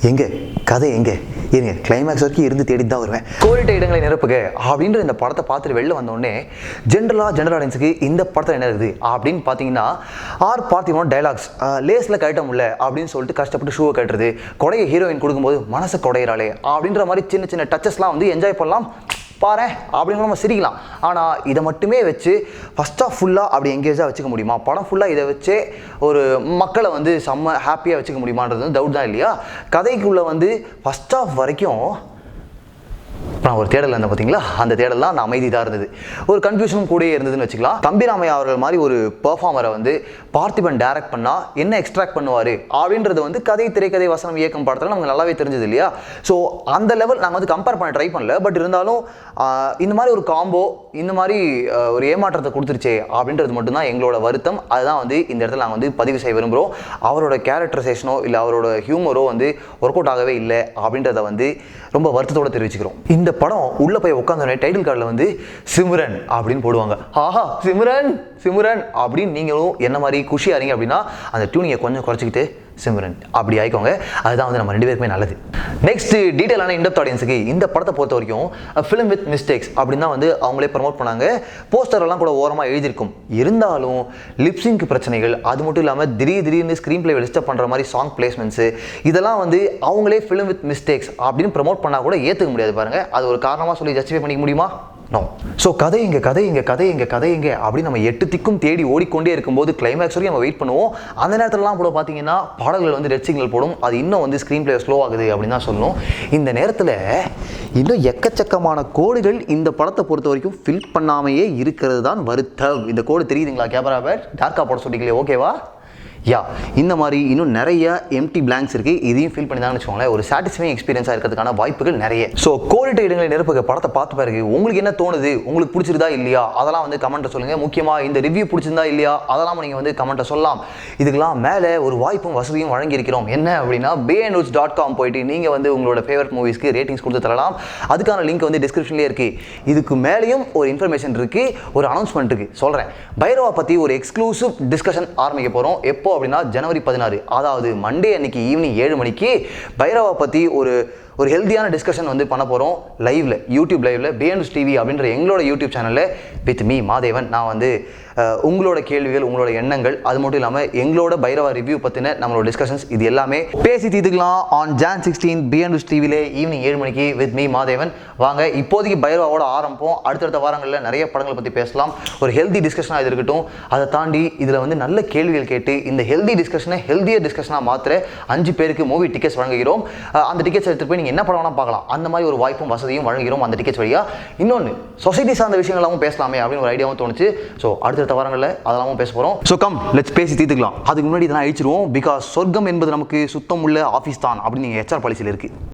எங்கே கதை எங்கே இருங்க, கிளைமேக்ஸ் வரைக்கும் இருந்து தேடி தான் வருவேன். கோரிட்ட இடங்களை நிரப்புக அப்படின்ற இந்த படத்தை பார்த்துட்டு வெளில வந்தோடனே ஜென்ரல் ஆடியன்ஸுக்கு இந்த படத்தில் என்ன இருக்குது அப்படின்னு பார்த்தீங்கன்னா, பார்த்திபனோட டைலாக்ஸ் லேஸில் கட்ட முடியல அப்படின்னு சொல்லிட்டு கஷ்டப்பட்டு ஷூவை கட்டுறது, கொடையை ஹீரோயின் கொடுக்கும்போது மனசை கொடையிறாளே அப்படின்ற மாதிரி சின்ன சின்ன டச்சஸ்லாம் வந்து என்ஜாய் பண்ணலாம், பாரு அப்படின்னு நம்ம சிரிக்கலாம். ஆனால் இதை மட்டுமே வச்சு ஃபஸ்ட் ஆஃப் ஃபுல்லாக அப்படி எங்கேஜாக வச்சுக்க முடியுமா? படம் ஃபுல்லாக இதை வச்சே ஒரு மக்களை வந்து செம்ம ஹாப்பியாக வச்சுக்க முடியுமான்றது வந்து டவுட் தான் இல்லையா? கதைக்குள்ளே வந்து ஃபஸ்ட் ஆஃப் வரைக்கும் நான் ஒரு தேடல் இருந்தேன் பார்த்தீங்களா, அந்த தேடல் தான் நான் அமைதி தான் இருந்தது, ஒரு கன்ஃபியூஷனும் கூட இருந்ததுன்னு வச்சுக்கலாம். தம்பிராமையா அவர்கள் மாதிரி ஒரு பெர்ஃபார்மரை வந்து பார்த்திபன் டைரக்ட் பண்ணால் என்ன எக்ஸ்ட்ராக்ட் பண்ணுவார் அப்படின்றது வந்து கதை, திரைக்கதை, வசனம், இயக்கம் படத்தில் நமக்கு நல்லாவே தெரிஞ்சது இல்லையா? ஸோ அந்த லெவல் நாங்கள் வந்து கம்பேர் பண்ண ட்ரை பண்ணல. பட் இருந்தாலும் இந்த மாதிரி ஒரு காம்போ, இந்த மாதிரி ஒரு ஏமாற்றத்தை கொடுத்துருச்சே அப்படின்றது மட்டும்தான் எங்களோட வருத்தம். அதுதான் வந்து இந்த இடத்துல நாங்கள் வந்து பதிவு செய்ய விரும்புகிறோம். அவரோட கேரக்டரைசேஷனோ இல்லை அவரோட ஹியூமரோ வந்து ஒர்க் அவுட் ஆகவே இல்லை அப்படின்றத வந்து ரொம்ப வருத்தத்தோடு தெரிவிச்சுக்கிறோம். இந்த படம் உள்ள போய் உட்காந்தோடனே டைட்டில் கார்டில் வந்து சிம்ரன் அப்படின்னு போடுவாங்க. ஆஹா சிம்ரன் சிம்ரன் அப்படின்னு நீங்களும் என்ன மாதிரி குஷியாக இருங்க அப்படின்னா அந்த டியூனிங்கை கொஞ்சம் குறைச்சிக்கிட்டு சிம்ரன் அப்படி ஆயிக்கோங்க. அதுதான் வந்து நம்ம ரெண்டு பேருக்குமே நல்லது. நெக்ஸ்ட் டீட்டெயிலான இன்டெப்த் ஆடியன்ஸுக்கு இந்த படத்தை பொறுத்த வரைக்கும் ஃபிலிம் வித் மிஸ்டேக்ஸ் அப்படின்னு தான் வந்து அவங்களே ப்ரமோட் பண்ணாங்க. போஸ்டர்லாம் கூட ஓரமாக எழுதியிருக்கும். இருந்தாலும் லிப்சிங்க் பிரச்சனைகள், அது மட்டும் இல்லாமல் திடீர்னு ஸ்க்ரீன் பிளே டிஸ்டர்ப் பண்ணுற மாதிரி சாங் பிளேஸ்மெண்ட்ஸு, இதெல்லாம் வந்து அவங்களே ஃபிலிம் வித் மிஸ்டேக்ஸ் அப்படின்னு ப்ரமோட் பண்ணால் கூட ஏற்றுக்க முடியாது பாருங்கள். அது ஒரு காரணமாக சொல்லி ஜஸ்டிஃபை பண்ணிக்க முடியுமா? நோ. ஸோ கதை எங்கே அப்படின்னு நம்ம 8 திக்கும் தேடி ஓடிக்கொண்டே இருக்கும்போது கிளைமேக்ஸ் வரைக்கும் நம்ம வெயிட் பண்ணுவோம். அந்த நேரத்திலலாம் கூட பார்த்தீங்கன்னா பாடல்கள் வந்து ரெட் சிக்னல் போடும். அது இன்னும் வந்து ஸ்க்ரீன் பிளே ஸ்லோ ஆகுது அப்படின்னு தான் சொல்லணும். இந்த நேரத்தில் இன்னும் எக்கச்சக்கமான கோடுகள் இந்த படத்தை பொறுத்த வரைக்கும் ஃபில் பண்ணாமையே இருக்கிறது தான் வருத்தம். இந்த கோடு தெரியுதுங்களா? கேமரா பேட் டார்க்காக போட சொல்லிக்கலையே, ஓகேவா? இந்த மாதிரி இன்னும் நிறைய எம்டி பிளாங்க்ஸ் இருக்குது. இதையும் ஃபீல் பண்ணி தான் வச்சுக்கோங்களேன். ஒரு சாட்டிஸ்ஃபைங் எக்ஸ்பீரியன்ஸாக இருக்கிறதுக்கான வாய்ப்புகள் நிறைய. ஸோ கோரிட்ட இடங்களை நிரப்புக படத்தை பார்த்து பாருங்க. உங்களுக்கு என்ன தோணுது? உங்களுக்கு பிடிச்சிருந்தா இல்லையா அதெல்லாம் வந்து கமெண்ட்டை சொல்லுங்கள். முக்கியமாக இந்த ரிவ்யூ பிடிச்சிருந்தா இல்லையா அதெல்லாம் நீங்கள் வந்து கமெண்ட்டை சொல்லலாம். இதுக்கெல்லாம் மேலே ஒரு வாய்ப்பும் வசதியும் வழங்கியிருக்கிறோம். என்ன அப்படின்னா bnnews.com போயிட்டு நீங்கள் வந்து உங்களோட ஃபேவரட் மூவிஸ்க்கு ரேட்டிங்ஸ் கொடுத்து தரலாம். அதுக்கான லிங்க் வந்து டிஸ்கிரிப்ஷன்லேயே இருக்குது. இதுக்கு மேலேயும் ஒரு இன்ஃபர்மேஷன் இருக்குது, ஒரு அனௌன்ஸ்மெண்ட் இருக்குது, சொல்கிறேன். பைரவா பற்றி ஒரு எக்ஸ்க்ளூசிவ் டிஸ்கஷன் ஆரம்பிக்க போகிறோம். எப்போ அப்படின்னா ஜனவரி 16, அதாவது மண்டே அன்னைக்கு ஈவினிங் 7 மணிக்கு பைரவா பற்றி ஒரு ஹெல்த்தியான டிஸ்கஷன் வந்து பண்ண போகிறோம். லைவ்ல யூடியூப் லைவ்ல BN News TV அப்படின்ற எங்களோட யூடியூப் சேனலில் வித் மீ மாதேவன். நான் வந்து உங்களோட கேள்விகள், உங்களோட எண்ணங்கள், அது மட்டும் இல்லாமல் எங்களோட பைரவா ரிவ்யூ பற்றின நம்மளோட டிஸ்கஷன்ஸ் இது எல்லாமே பேசி தீர்த்துக்கலாம். ஆன் Jan 16 BN News TVல ஈவினிங் 7 மணிக்கு வித் மீ மாதேவன். வாங்க இப்போதைக்கு பைரவாவோட ஆரம்பம். அடுத்தடுத்த வாரங்களில் நிறைய படங்களை பற்றி பேசலாம். ஒரு ஹெல்தி டிஸ்கஷனாக இது இருக்கட்டும். அதை தாண்டி இதில் வந்து நல்ல கேள்விகள் கேட்டு இந்த ஹெல்தி டிஸ்கஷனை ஹெல்தியர் டிஸ்கஷனாக மாற்ற 5 பேருக்கு மூவி டிக்கெட்ஸ் வழங்குகிறோம். அந்த டிக்கெட்ஸ் எடுத்துகிட்டு போய் நீங்கள் என்ன படம் வேணால் பார்க்கலாம். அந்த மாதிரி ஒரு வாய்ப்பும் வசதியும் வழங்குகிறோம் அந்த டிக்கெட்ஸ் வழியாக. இன்னொன்று சொசைட்டி சார்ந்த விஷயங்களாகவும் பேசலாமே அப்படின்னு ஒரு ஐடியாவும் தோணுச்சு. ஸோ அடுத்த வாரங்களில் அதெல்லாம் பேச போகிறோம். ஸோ கம் லெட்ஸ் பேசி தீர்த்துக்கலாம். அதுக்கு முன்னாடி இதெல்லாம் அழிச்சிருவோம். பிகாஸ் சொர்க்கம் என்பது நமக்கு சுத்தம் உள்ள ஆஃபீஸ் தான் அப்படின்னு நீங்கள் HR பாலிசியில் இருக்குது.